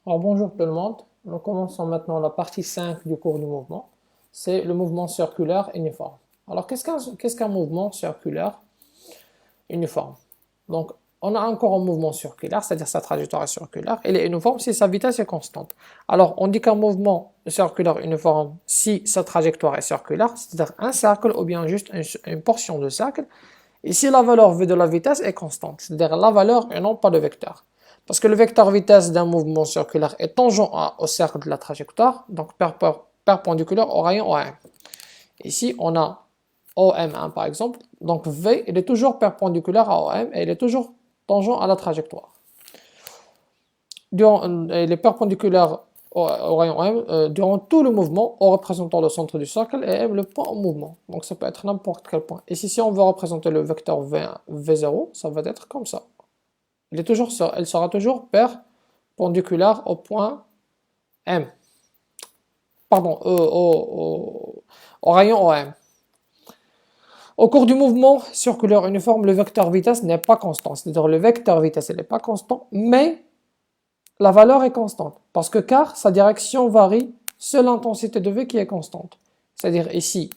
Alors bonjour tout le monde, nous commençons maintenant la partie 5 du cours du mouvement. C'est le mouvement circulaire uniforme. Alors qu'est-ce qu'un mouvement circulaire uniforme? Donc on a encore un mouvement circulaire, c'est-à-dire sa trajectoire est circulaire, et il est uniforme si sa vitesse est constante. Alors on dit qu'un mouvement circulaire uniforme si sa trajectoire est circulaire, c'est-à-dire un cercle ou bien juste une portion de cercle, et si la valeur v de la vitesse est constante, c'est-à-dire la valeur et non pas le vecteur. Parce que le vecteur vitesse d'un mouvement circulaire est tangent au cercle de la trajectoire, donc perpendiculaire au rayon OM. Ici, on a OM1 par exemple, donc V, il est toujours perpendiculaire à OM et il est toujours tangent à la trajectoire. Il est perpendiculaire au rayon M durant tout le mouvement en représentant le centre du cercle et M le point en mouvement. Donc ça peut être n'importe quel point. Ici, si on veut représenter le vecteur V1, V0, ça va être comme ça. Elle sera toujours perpendiculaire au point M. Pardon, au rayon OM. Au cours du mouvement circulaire uniforme, le vecteur vitesse n'est pas constant. C'est-à-dire le vecteur vitesse n'est pas constant, mais la valeur est constante. Car sa direction varie, seule l'intensité de V qui est constante. C'est-à-dire ici.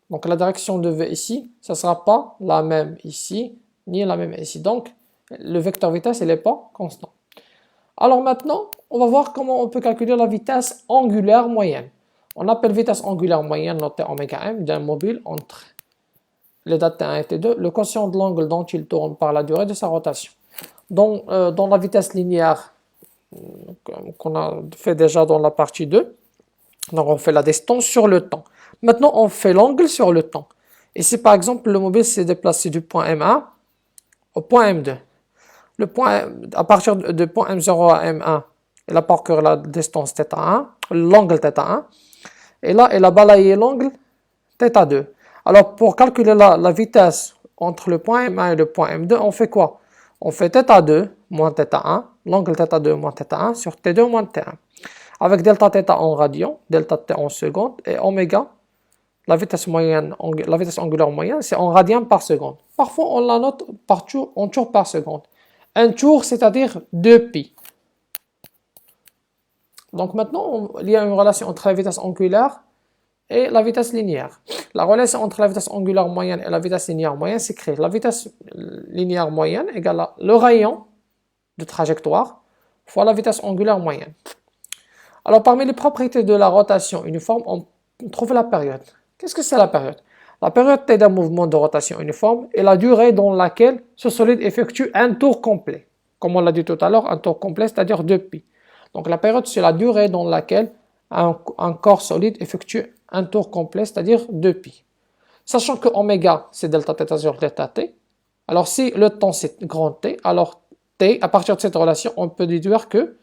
Donc la direction de V ici, ça ne sera pas la même ici, ni la même ici. Donc le vecteur vitesse, il n'est pas constant. Alors maintenant, on va voir comment on peut calculer la vitesse angulaire moyenne. On appelle vitesse angulaire moyenne notée ωm d'un mobile entre les dates T1 et T2, le quotient de l'angle dont il tourne par la durée de sa rotation. Dans la vitesse linéaire qu'on a fait déjà dans la partie 2, donc on fait la distance sur le temps. Maintenant, on fait l'angle sur le temps. Ici, par exemple, le mobile s'est déplacé du point M1 au point M2. À partir du point M0 à M1, il a parcouru la distance θ1, l'angle θ1, et là, il a balayé l'angle θ2. Alors, pour calculer la vitesse entre le point M1 et le point M2, on fait quoi? On fait θ2 moins θ1, l'angle θ2 moins θ1 sur T2 moins T1. Avec delta θ en radian, delta T en seconde, et oméga, la vitesse angulaire moyenne, c'est en radian par seconde. Parfois, on la note en tour par seconde. Un tour, c'est-à-dire 2π. Donc maintenant, il y a une relation entre la vitesse angulaire et la vitesse linéaire. La relation entre la vitesse angulaire moyenne et la vitesse linéaire moyenne s'écrit la vitesse linéaire moyenne égale le rayon de trajectoire fois la vitesse angulaire moyenne. Alors parmi les propriétés de la rotation uniforme, on trouve la période. Qu'est-ce que c'est la période? La période T d'un mouvement de rotation uniforme est la durée dans laquelle ce solide effectue un tour complet. Comme on l'a dit tout à l'heure, un tour complet, c'est-à-dire 2π. Donc la période, c'est la durée dans laquelle un corps solide effectue un tour complet, c'est-à-dire 2π. Sachant que oméga, c'est delta θ sur delta t. Alors si le temps, c'est grand T, alors T, à partir de cette relation, on peut déduire que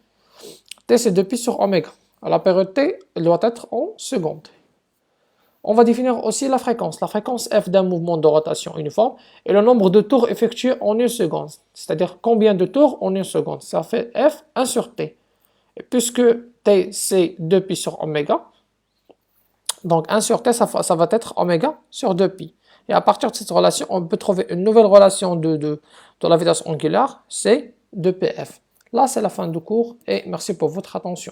T, c'est 2π sur oméga. Alors la période T, elle doit être en secondes. On va définir aussi la fréquence. La fréquence f d'un mouvement de rotation uniforme est le nombre de tours effectués en une seconde. C'est-à-dire combien de tours en une seconde. Ça fait f 1 sur t. Et puisque t c'est 2π sur oméga, donc 1 sur t ça va être oméga sur 2π. Et à partir de cette relation, on peut trouver une nouvelle relation de la vitesse angulaire, c'est 2πf. Là, c'est la fin du cours et merci pour votre attention.